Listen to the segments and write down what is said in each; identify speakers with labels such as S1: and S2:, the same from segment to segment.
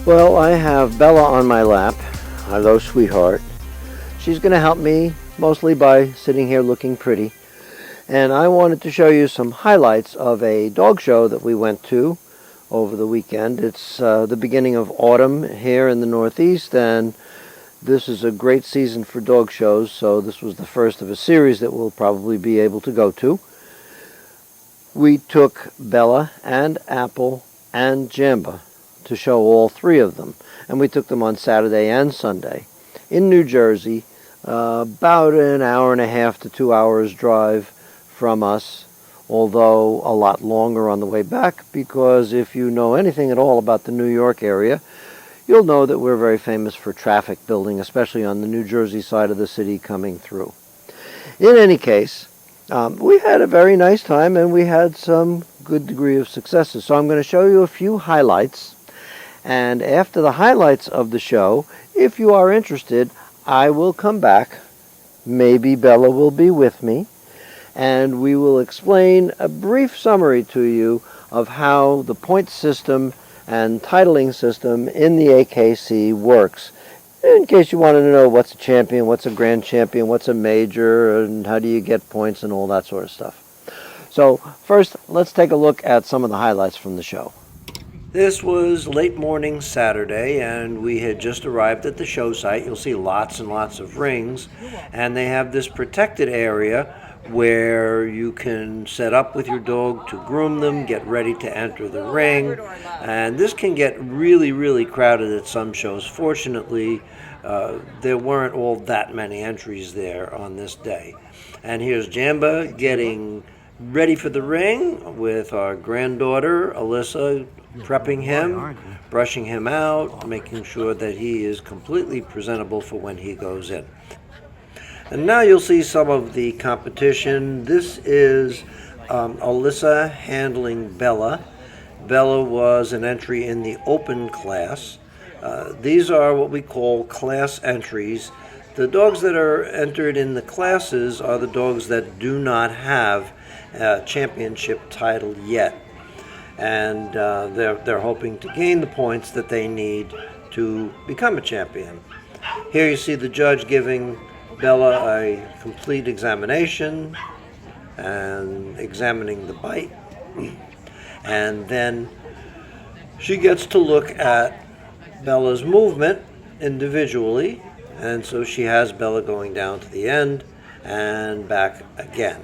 S1: Well, I have Bella on my lap, hello sweetheart. She's going to help me mostly by sitting here looking pretty. And I wanted to show you some highlights of a dog show that we went to over the weekend. It's the beginning of autumn here in the Northeast, and this is a great season for dog shows, so this was the first of a series that we'll probably be able to go to. We took Bella and Apple and Jamba to show all three of them, and we took them on Saturday and Sunday in New Jersey, about an hour and a half to 2 hours drive from us, although a lot longer on the way back, because if you know anything at all about the New York area, you'll know that we're very famous for traffic building, especially on the New Jersey side of the city coming through. In any case, we had a very nice time, and we had some good degree of successes. So I'm going to show you a few highlights. And after the highlights of the show, if you are interested, I will come back. Maybe Bella will be with me. And we will explain a brief summary to you of how the point system and titling system in the AKC works. In case you want to know what's a champion, what's a grand champion, what's a major, and how do you get points and all that sort of stuff. So first, let's take a look at some of the highlights from the show. This was late morning Saturday, and we had just arrived at the show site. You'll see lots and lots of rings, and they have this protected area where you can set up with your dog to groom them, get ready to enter the ring, and this can get really, really crowded at some shows. Fortunately, there weren't all that many entries there on this day. And here's Jamba getting ready for the ring with our granddaughter, Alyssa, prepping him, brushing him out, making sure that he is completely presentable for when he goes in. And now you'll see some of the competition. This is Alyssa handling Bella. Bella was an entry in the open class. These are what we call class entries. The dogs that are entered in the classes are the dogs that do not have a championship title yet. And they're hoping to gain the points that they need to become a champion. Here you see the judge giving Bella a complete examination and examining the bite, and then she gets to look at Bella's movement individually, and so she has Bella going down to the end and back again.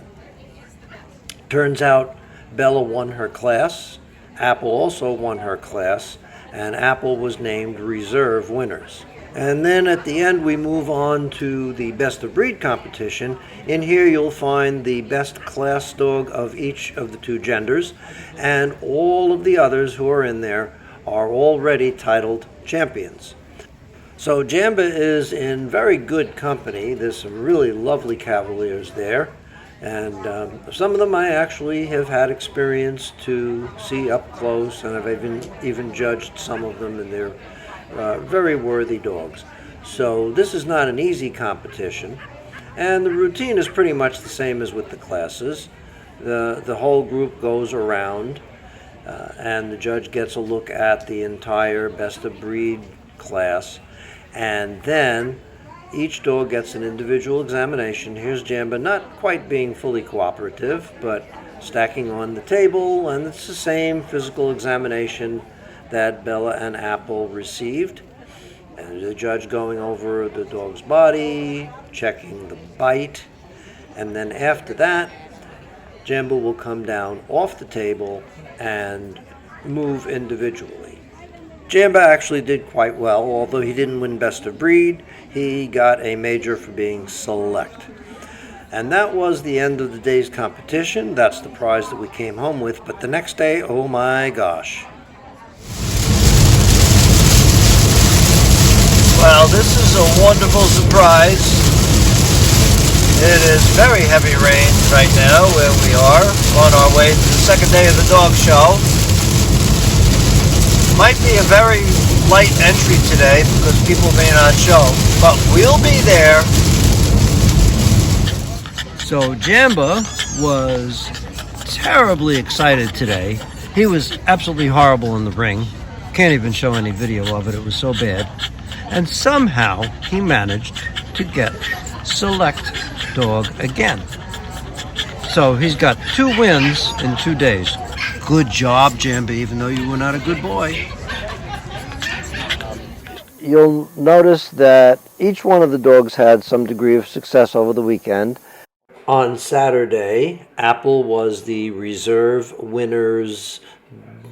S1: Turns out Bella won her class. Apple also won her class, and Apple was named reserve winners. And then at the end we move on to the best of breed competition. In here you'll find the best class dog of each of the two genders, and all of the others who are in there are already titled champions. So Jamba is in very good company. There's some really lovely Cavaliers there. And some of them I actually have had experience to see up close, and I've even judged some of them, and they're very worthy dogs. So this is not an easy competition, and the routine is pretty much the same as with the classes. The whole group goes around, and the judge gets a look at the entire best of breed class, and then each dog gets an individual examination. Here's Jamba not quite being fully cooperative, but stacking on the table, and it's the same physical examination that Bella and Apple received. And the judge going over the dog's body, checking the bite, and then after that, Jamba will come down off the table and move individually. Jamba actually did quite well. Although he didn't win best of breed, he got a major for being select. And that was the end of the day's competition. That's the prize that we came home with. But the next day, oh my gosh. Well, this is a wonderful surprise. It is very heavy rain right now where we are on our way to the second day of the dog show. Might be a very light entry today because people may not show, but we'll be there. So Jamba was terribly excited today. He was absolutely horrible in the ring. Can't even show any video of it, it was so bad. And somehow he managed to get select dog again. So he's got 2 wins in 2 days. Good job, Jamba, even though you were not a good boy. You'll notice that each one of the dogs had some degree of success over the weekend. On Saturday, Apple was the reserve winner's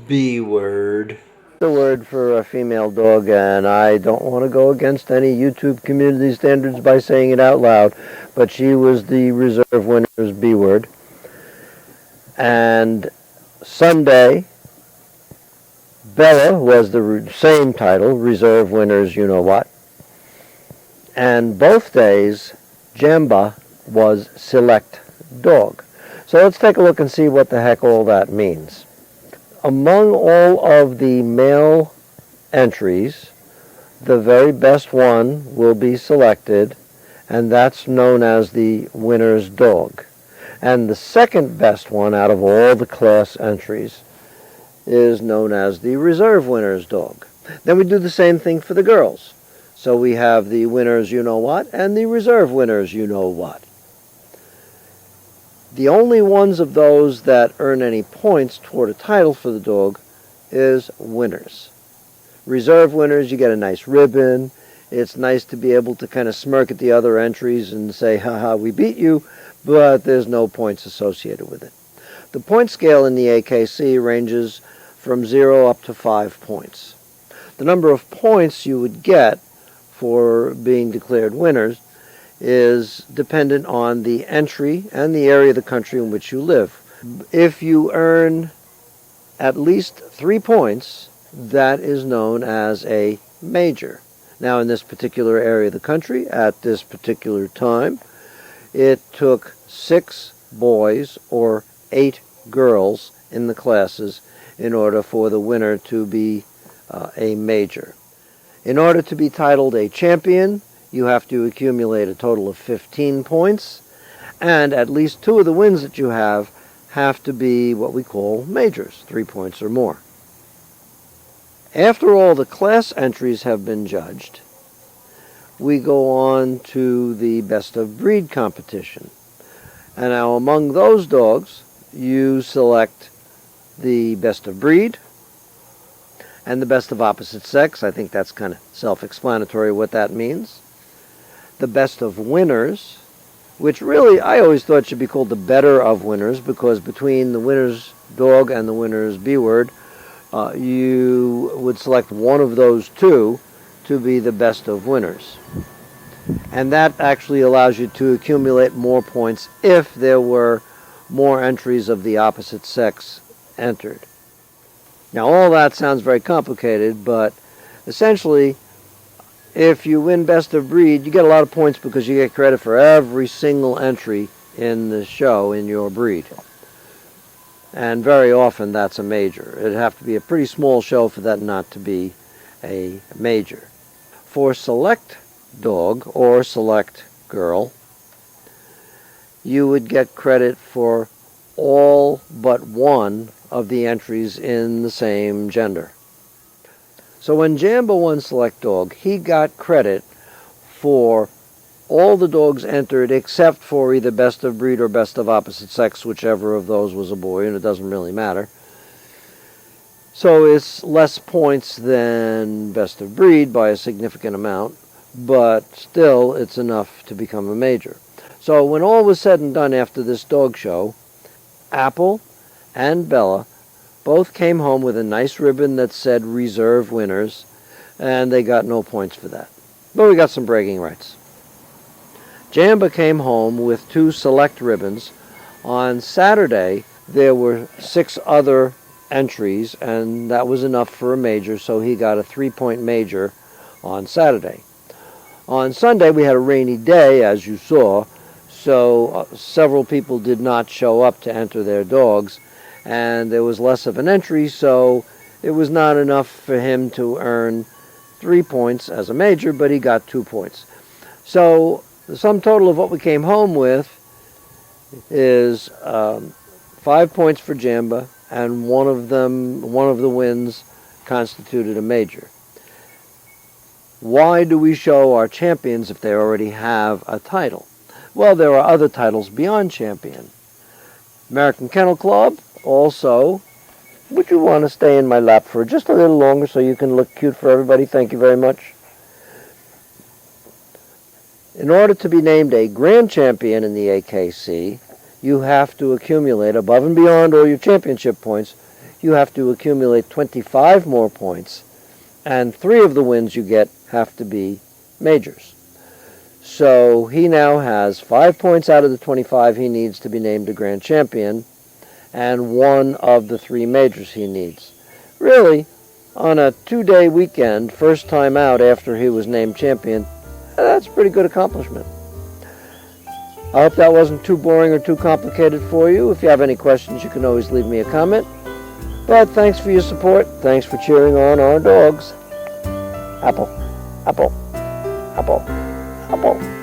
S1: B word. The word for a female dog, and I don't want to go against any YouTube community standards by saying it out loud, but she was the reserve winner's B word. And Sunday, Bella was the same title, reserve winners you know what. And both days, Jamba was select dog. So let's take a look and see what the heck all that means. Among all of the male entries, the very best one will be selected, and that's known as the winner's dog. And the second best one out of all the class entries is known as the reserve winner's dog. Then we do the same thing for the girls. So we have the winners you know what and the reserve winners you know what. The only ones of those that earn any points toward a title for the dog is winners. Reserve winners, you get a nice ribbon. It's nice to be able to kind of smirk at the other entries and say, haha, we beat you, but there's no points associated with it. The point scale in the AKC ranges from 0 up to 5 points. The number of points you would get for being declared winners is dependent on the entry and the area of the country in which you live. If you earn at least 3 points, that is known as a major. Now, in this particular area of the country, at this particular time, it took 6 boys or 8 girls in the classes in order for the winner to be a major. In order to be titled a champion, you have to accumulate a total of 15 points, and at least 2 of the wins that you have to be what we call majors, 3 points or more. After all the class entries have been judged, we go on to the best of breed competition. And now among those dogs, you select the best of breed and the best of opposite sex. I think that's kind of self-explanatory what that means. The best of winners, which really I always thought should be called the better of winners, because between the winner's dog and the winner's B word, you would select one of those 2 to be the best of winners. And that actually allows you to accumulate more points if there were more entries of the opposite sex entered. Now, all that sounds very complicated, but essentially, if you win best of breed, you get a lot of points because you get credit for every single entry in the show in your breed. And very often that's a major. It'd have to be a pretty small show for that not to be a major. For select dog or select girl, you would get credit for all but one of the entries in the same gender. So when Jamba won select dog, he got credit for all the dogs entered except for either best of breed or best of opposite sex, whichever of those was a boy, and it doesn't really matter. So it's less points than best of breed by a significant amount, but still it's enough to become a major. So when all was said and done after this dog show, Apple and Bella both came home with a nice ribbon that said reserve winners, and they got no points for that. But we got some bragging rights. Jamba came home with 2 select ribbons. On Saturday, there were 6 other entries, and that was enough for a major, so he got a 3-point major on Saturday. On Sunday, we had a rainy day, as you saw, so several people did not show up to enter their dogs, and there was less of an entry, so it was not enough for him to earn 3 points as a major, but he got 2 points. So the sum total of what we came home with is 5 points for Jamba, and one of the wins constituted a major. Why do we show our champions if they already have a title? Well, there are other titles beyond champion. American Kennel Club also. Would you want to stay in my lap for just a little longer so you can look cute for everybody? Thank you very much. In order to be named a grand champion in the AKC, you have to accumulate, above and beyond all your championship points, you have to accumulate 25 more points, and 3 of the wins you get have to be majors. So he now has 5 points out of the 25 he needs to be named a grand champion, and 1 of the 3 majors he needs. Really, on a 2-day weekend, first time out after he was named champion, that's a pretty good accomplishment. I hope that wasn't too boring or too complicated for you. If you have any questions, you can always leave me a comment. But thanks for your support. Thanks for cheering on our dogs. Apple, apple, apple, apple.